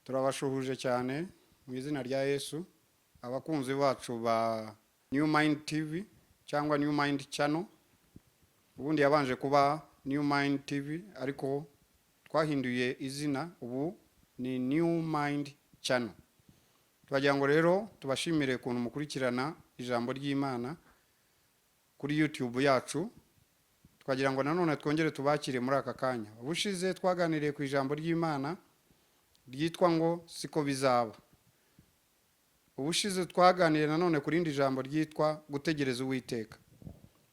Turabashuhuje cyane mu izina rya Yesu abakunzi bacu ba New Mind TV cyangwa New Mind Channel. Ubundi yabanje kuba New Mind TV ariko twahinduye izina, ubu ni New Mind Channel. Twagira ngo rero tubashimire kuntu mukurikirana ijambo ry'Imana kuri YouTube yacu. Twagira ngo nanone twongere tubakire muri aka kanya. Ubushize twaganiriye ku ijambo ry'Imana ryitwa ngo siko bizaba. Ubushize twaganiriye nanone ku rindi jambo ryitwa gutegereza Uwiteka.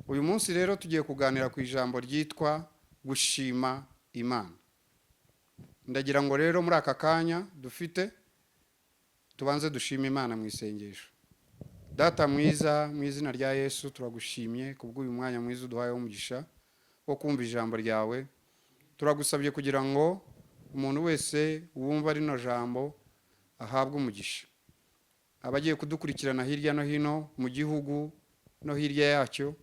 Uyu munsi rero tugiye kuganira ku ijambo ryitwa gushima Imana. Ndagira ngo rero muri aka kanya dufite tubanze dushima Imana mu isengesho. Data mwiza, mu izina rya Yesu turagushimye kubw'uyu mwanya mwiza uduhaye umugisha wo kumva ijambo ryawe. Turagusabye kugira ngo umuntu wese wumva rino jambo ahabwe umugisha. Abagiye kudukurikirana hirya no hino mu gihugu no hirya yacyo,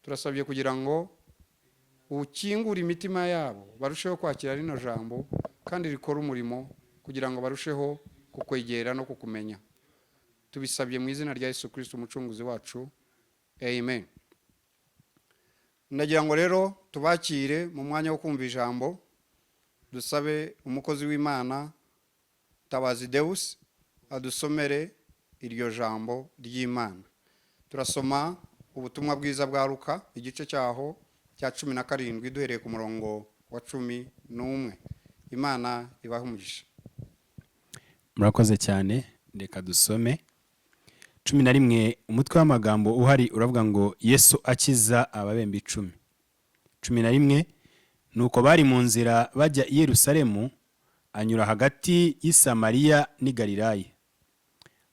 turasabye kugira ngo ukingure imitima yabo barusheho kwakira rino jambo kandi rikora umurimo kugira ngo barusheho kukwegera no kukumenya. Tubisabye mu izina rya Yesu Kristo umucunguzi wacu. Amen. Ndagira ngo rero tubakire mu mwanya wo kumva ijambo. Dusabe umukozi w'Imana Tabazi Deus adusomere iryo jambo ry'Imana. Turasoma ubutumwa bwiza bwa Luka igice cyaho cya 17 duhereye ku murongo wa 11. Imana ibahe umugisha. Murakoze cyane, reka dusome 11. Umutwe w'amagambo uhari uravuga ngo Yesu akiza ababembe 10. 11. Nuko bari mu nzira bajya i Yerusalemu, anyura hagati y'i Samariya n'i Galilaya.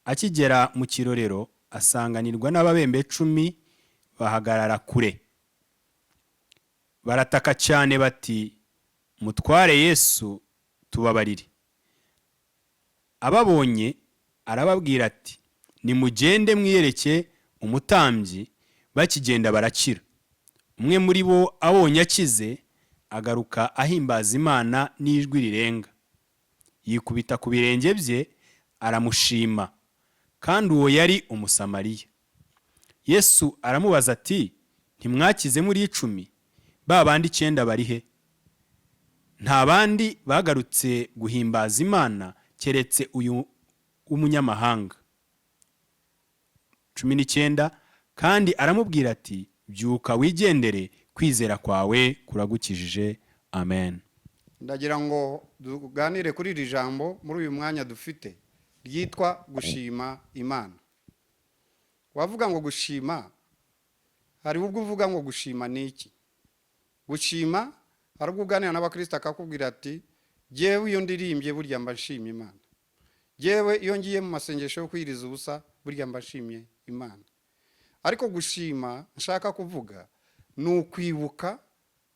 Akigera mu kirorero asanganirwa n'ababembe 10 bahagarara kure. Barataka cyane bati, Mutware Yesu tubabarire. Ababonye arababwira ati, nimugende mwiyereke umutambyi. Bakigenda barakira. Umwe muri bo abonye akize agaruka ahimbaza Imana n'ijwi rirenga, yikubita ku birenge bye aramushima, kandi uwo yari Umusamariya. Yesu aramubaza ati, ntimwakize muri 10? Ba bandi 9 bari he? Nta bandi bagarutse guhimbaza Imana keretse uyu w'umunyamahanga? 19. Kandi aramubwira ati, byuka wigendere, kwizera kwawe kuragukijije. Amen. Ndagira ngo tuganire kuri iri jambo muri uyu mwanya dufite ryitwa gushima Imana. Wavuga ngo gushima, hari ubwo uvuga ngo gushima ni iki? Gushima hari ubwo uganira n'abakristo akakubwira ati, jewe iyo ndirimbye burya mba nshimye Imana. Jewe iyo ngiye mu masengesho yo kwiriza ubusa burya mba nshimye Imana. Ariko gushima nshaka kuvuga ni ukwibuka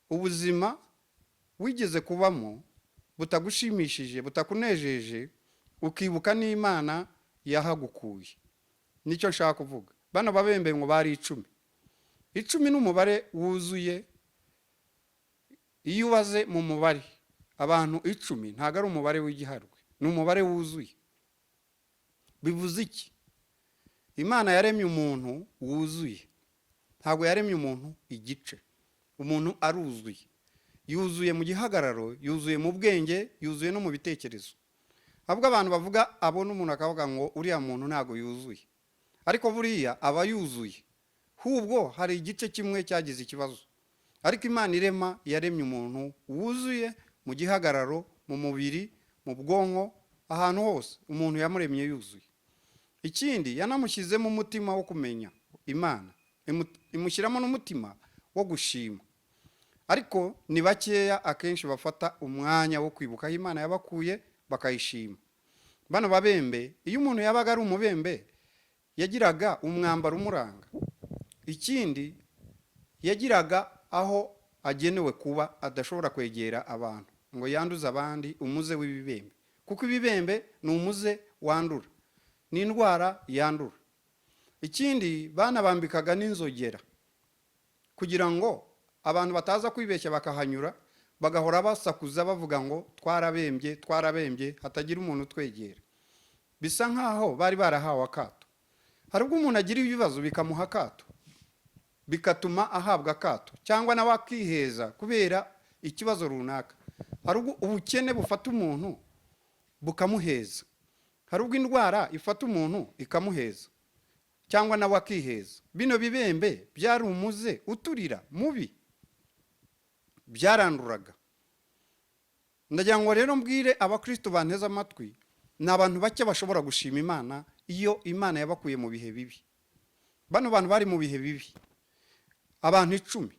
ubuzima wigeze kubamo butagushimishije, butakunejeje, ukibuka n'Imana yahagukuye. Nicyo nshaka kuvuga. Bano babembe ngo bari 10. 10 n'umubare wuzuye. Iyo ubaze mu mubare abantu 10 ntago ari umubare w'igiharwe, ni umubare wuzuye. Bivuze iki? Imana yaremye umuntu wuzuye, ntago yaremye umuntu igice. Umuntu aruzuye, yuzuye mu gihagararo, yuzuye mu bwenge, yuzuye no mu bitekerezo. Ahubwo abantu bavuga abona umuntu akavuga ngo uriya muntu ntago yuzuye, ariko buriya aba yuzuye, hubwo hari igice kimwe cyagize ikibazo. Ariko Imana irema yaremye umuntu wuzuye mu gihagararo, mu mubiri, mu bwonko, ahantu hose umuntu yamuremye yuzuye. Ikindi yanamushyizemo umutima wo kumenya Imana, imushyiramo n'umutima wo gushima. Ariko ni bakeya akenshi bafata umwanya wo kwibuka aho Imana yabakuye bakayishima. Bano babembe, iyo umuntu yabaga ari umubembe yagiraga umwambaro umuranga. Ikindi yagiraga aho agenewe kuba adashobora kwegera abantu ngo yanduze abandi, umuze w'ibibembe. Kuko ibibembe ni umuze wandura, ni indwara yandura. Ikindi banabambikaga n'inzogera kugira ngo abantu bataza kwibeshya bakahanyura bagahora basakuza bavuga ngo twarabembye twarabembye, hatagira umuntu twegera. Bisa nkaho bari barahawe akato. Hari ubwo umuntu agira ibibazo bikamuha akato, bikatuma ahabwa akato, cyangwa nawe akiheza kubera ikibazo runaka. Hari ubwo ubukene bufata umuntu bukamuheza, hari ubwo indwara ifata umuntu ikamuheza, cyangwa nawe akiheza. Bino bibembe byari umuze uturira mubi, byaranduraga. Ndagira ngo rero mbwire abakristo banteze amatwi, ni abantu bake bashobora gushima Imana iyo Imana yabakuye mu bihe bibi. Bano bantu bari mu bihe bibi, abantu 10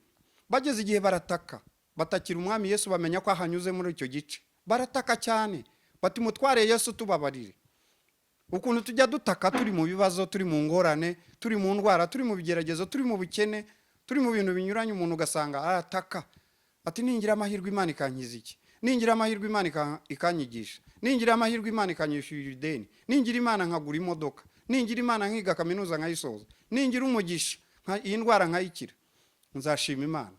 bageze igihe barataka, batakira umwami Yesu, bamenya ko ahanyuze muri icyo gice. Barataka cyane bati mutware Yesu tubabarire. Ukuntu tujya dutaka turi mu bibazo, turi mu ngorane, turi mu ndwara, turi mu bigeragezo, turi mu bukene, turi mu bintu binyuranye, umuntu ugasanga arataka ati ningira amahirwe Imana ikankiza iki, ningira amahirwe Imana ikanyigisha, ningira amahirwe Imana ikanyishyurira ideni, ningira Imana nkagura imodoka, ningira Imana nkiga kaminuza nkayisoza, ningira umugisha iyi ndwara nkayikira, nzashima Imana.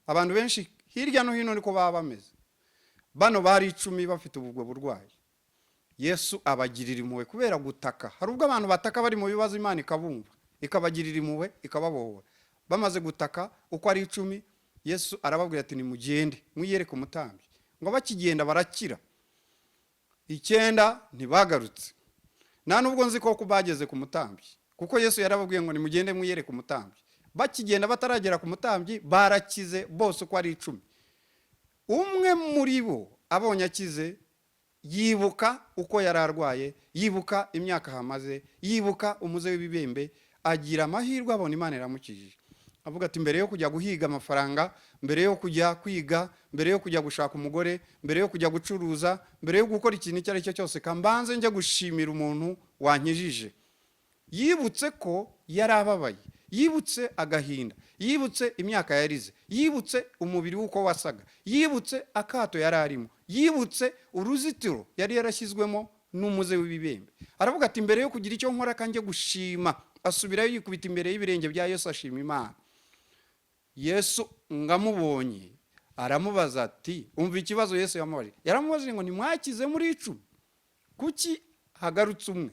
Abantu benshi hirya no hino niko baba bameze. Bano bari 10 bafite ubwo burwayi, Yesu abagirira impuhwe kubera gutaka. Hari ubwo abantu bataka bari mu bibazo, Imana ikabumva ikabagirira impuhwe ikababohora. Bamaze gutaka uko ari 10, Yesu arababwira ati nimugende mwiyereke umutambyi. Ngo bakigenda barakira. 9 ntibagarutse. Nta nubwo nzi ko bageze ku mutambyi, kuko Yesu yarababwiye ngo nimugende mwiyereke umutambyi. Bakigenda bataragera ku mutambyi barakize bose uko ari 10. Umwe muri bo abonye akize, yibuka uko yari arwaye, yibuka imyaka hamaze, yibuka umuze w'ibibembe, agira amahirwe abona Imana iramukijije. Avuga ati mbere yo kujya guhiga amafaranga, mbere yo kujya kwiga, mbere yo kujya gushaka umugore, mbere yo kujya gucuruza, mbere yo gukora ikintu icyo ari cyo cyose, kambanze njye gushimira umuntu wankijije. Yibutse ko yari ababaye, yibutse agahinda, yibutse imyaka yarize, yibutse umubiri w'uko wasaga, yibutse akato yari arimo, yibutse uruzitiro yari yarashyizwemo n'umuze w'ibibembe. Aravuga ati mbere yo kugira icyo nkora kanjye gushima, asubirayo yikubita imbere y'ibirenge bya Yesu ashima Imana. Yesu ngamubonye aramubaza ati umva ikibazo Yesu yamubajije. Yaramubajije ngo nimwakize muri 10, kuki hagarutse umwe?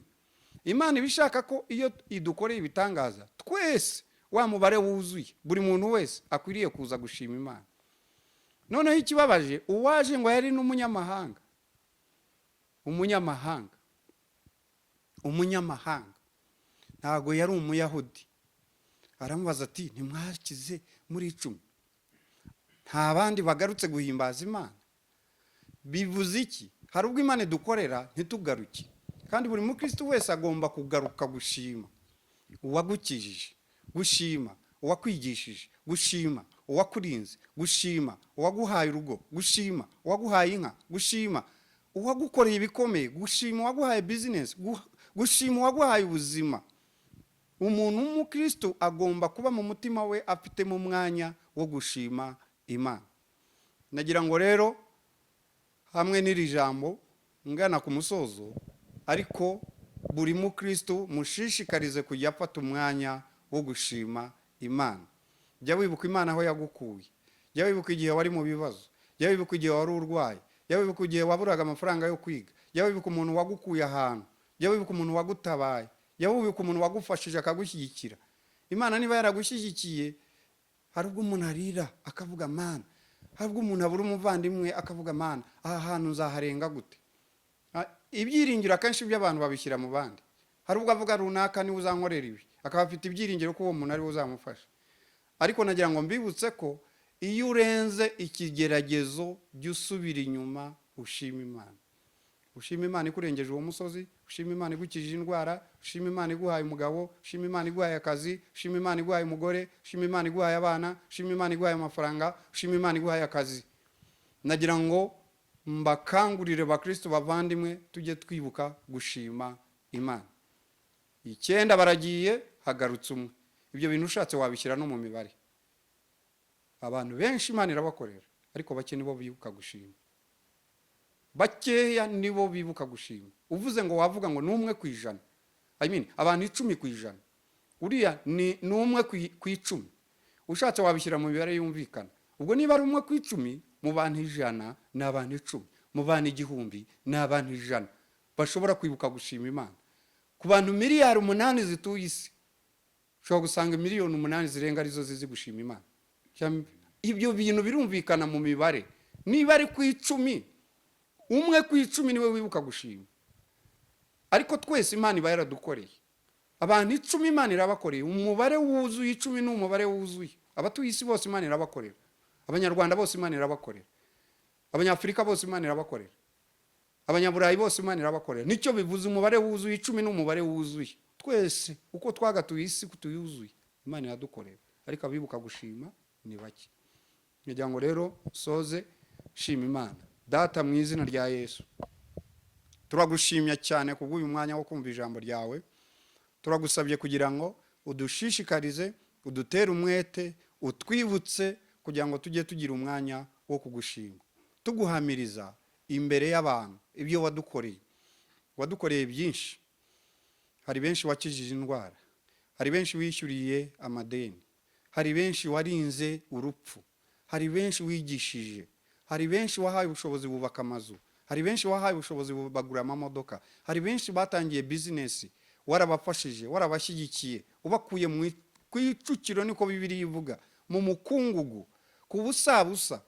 Imana ibishaka ko iyo idukoreye ibitangaza twese wa mubare wuzuye, buri muntu wese akwiriye kuza gushima Imana. Noneho ikibabaje, uwaje ngo yari n'umunyamahanga. Umunyamahanga ntago yari umuyahudi. Aramubaza ati ntimwakize muri 10, nta bandi bagarutse guhimbaza Imana? Bivuze iki? Hari ubwo Imana idukorera ntitugaruke, kandi buri mukristo wese agomba kugaruka gushima uwagukijije, gushima uwakwigishije, gushima uwakurinze, gushima uwaguhaye urugo, gushima uwaguhaye inka, gushima uwagukoreye ibikomeye, gushima uwaguhaye business, gushima uwaguhaye ubuzima. Umuntu w'umukristo agomba kuba mu mutima we afite mu mwanya wo gushima Imana. Nagira ngo rero hamwe n'iri jambo ngana ku musozo, ariko buri mukristo mushishikarize kujya afata umwanya wo gushima Imana. Jya wibuka Imana aho yagukuye, jya wibuka igihe wari mu bibazo, jya wibuka igihe wari urwaye, jya wibuka igihe waburaga amafaranga yo kwiga, jya wibuka umuntu wagukuye ahantu, jya wibuka umuntu wagutabaye, jya wibuka umuntu wagufashije akagushyigikira. Imana niba yaragushyigikiye, hari ubwo umuntu arira akavuga Mana, hari ubwo umuntu abura umuvandimwe akavuga Mana, aha hantu nzaharenga gute? Ibyiringiro akenshi by'abantu babishyira mu bandi. Hari ubwo avuga runaka niwe uzankorera ibi, akaba afite ibyiringiro ko uwo muntu ari we uzamufasha. Ariko nagira ngo mbibutse ko iyo urenze ikigeragezo jya usubira inyuma ushima Imana. Ushima Imana ikurengeje uwo musozi, ushima Imana igukijije indwara, ushima Imana iguhaye umugabo, ushima Imana iguhaye akazi, ushima Imana iguhaye umugore, ushima Imana iguhaye abana, ushima Imana iguhaye amafaranga, ushima Imana iguhaye akazi. Nagira ngo mbakangurire bakristo bavandimwe tujye twibuka gushima Imana. 9 baragiye, hagarutse umwe. Ibyo bintu ushatse wabishyira no mu mibare. Abantu benshi Imana irabakorera, ariko bake nibo bibuka gushima. Bakeya nibo bibuka gushima. Uvuze ngo wavuga ngo n'umwe ku 100. I mean abantu 10 ku 100. Uriya ni n'umwe ku 10. Ushatse wabishyira mu mibare yumvikana. Ubwo niba ari umwe ku 10, mu bantu 100 ni abantu 10, mu bantu 1000 ni abantu 100 bashobora kwibuka gushima Imana. Ku bantu miliyari 8 zituye isi, ushobora gusanga miliyoni 8 zirenga arizo zizi gushima Imana. Ibyo bintu birumvikana mu mibare. Niba ari ku 10, umwe ku 10 niwe wibuka gushima. Ariko twese Imana iba yaradukoreye. Abantu 10 Imana irabakoreye. Umubare wuzuye 10 ni umubare wuzuye. Abatuye isi bose Imana irabakorera. Abanyarwanda bose Imana irabakorera. Abanyafrika bose Imana irabakorera. Abanyaburayi bose Imana irabakorera. Nicyo bivuze umubare wuzuye 10 ni umubare wuzuye. Twese uko twagatuye isi kutuyuzuye Imana iradukorera. Ariko abibuka gushima ni bake. Ngira ngo rero soze shima Imana. Data mu izina rya Yesu, turagushimya cyane kubw'uyu mwanya wo kumva ijambo ryawe. Turagusabye kugira ngo udushishikarize, udutere umwete, utwibutse kugira ngo tujye tugira umwanya wo kugushima, tuguhamiriza imbere y'abantu ibyo wadukoreye. Wadukoreye byinshi. Hari benshi wakijije indwara, hari benshi wishyuriye amadeni, hari benshi warinze urupfu, hari benshi wigishije, hari benshi wahaye ubushobozi bubaka amazu, hari benshi wahaye ubushobozi bagura amamodoka, hari benshi batangiye business, warabafashije, warabashyigikiye, ubakuye mu kwicukiro niko Bibiliya ivuga, mu mukungugu, ku busa,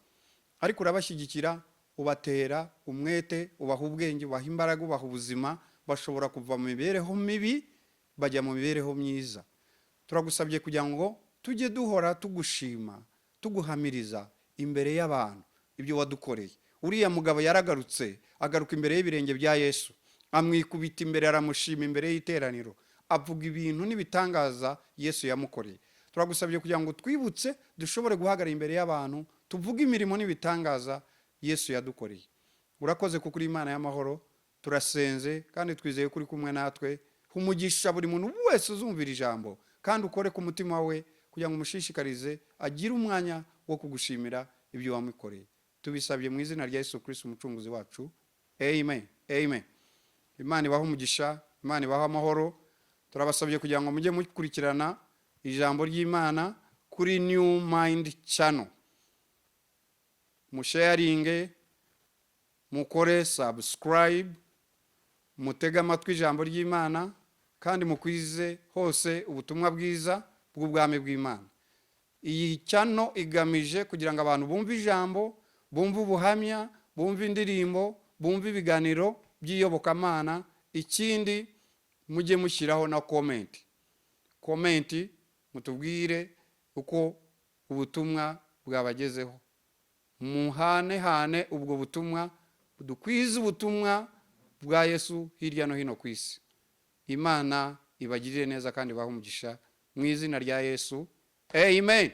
ariko urabashyigikira, ubatera umwete, ubaha ubwenge, ubaha imbaraga, ubaha ubuzima, bashobora kuva mu mibereho mibi bajya mu mibereho myiza. Turagusabye kugira ngo tujye duhora tugushima, tuguhamiriza imbere y'abantu ibyo wadukoreye. Uriya mugabo yaragarutse, agaruka imbere y'ibirenge bya Yesu, amwikubita imbere, aramushima imbere y'iteraniro, avuga ibintu n'ibitangaza Yesu yamukoreye. Turagusabye kugira ngo twibutse dushobore guhagarara imbere y'abantu, tuvuge imirimo n'ibitangaza Yesu yadukoreye. Urakoze kuko uri Imana y'amahoro. Turasenze kandi twizeye kuri kumwe natwe. Umugisha buri muntu wese uzumvira ijambo, kandi ukore ku mutima we kugira ngo umushishikarize agire umwanya wo kugushimira ibyo wamukoreye. Tubisabye mu izina rya Yesu Kristo umucunguzi wacu. Amen. Amen. Imana ibaho umugisha, Imana ibaho amahoro. Turabasabye kugira ngo mujye mukurikirana ijambo ry'Imana kuri New Mind Channel. Musharinge, mukore subscribe, mutega amatwi ijambo ry'Imana, kandi mukwize hose ubutumwa bwiza bw'ubwami bw'Imana. Iyi channel igamije kugira ngo abantu bumve ijambo, bumve ubuhamya, bumve indirimbo, bumve ibiganiro by'iyobokamana. Ikindi mujye mushyiraho na comment, mutubwire uko ubutumwa bwabagezeho. Muhane ubwo butumwa, dukwize ubutumwa bwa Yesu hirya no hino ku isi. Imana ibagirire neza kandi ibahe umugisha mu izina rya Yesu. Amen.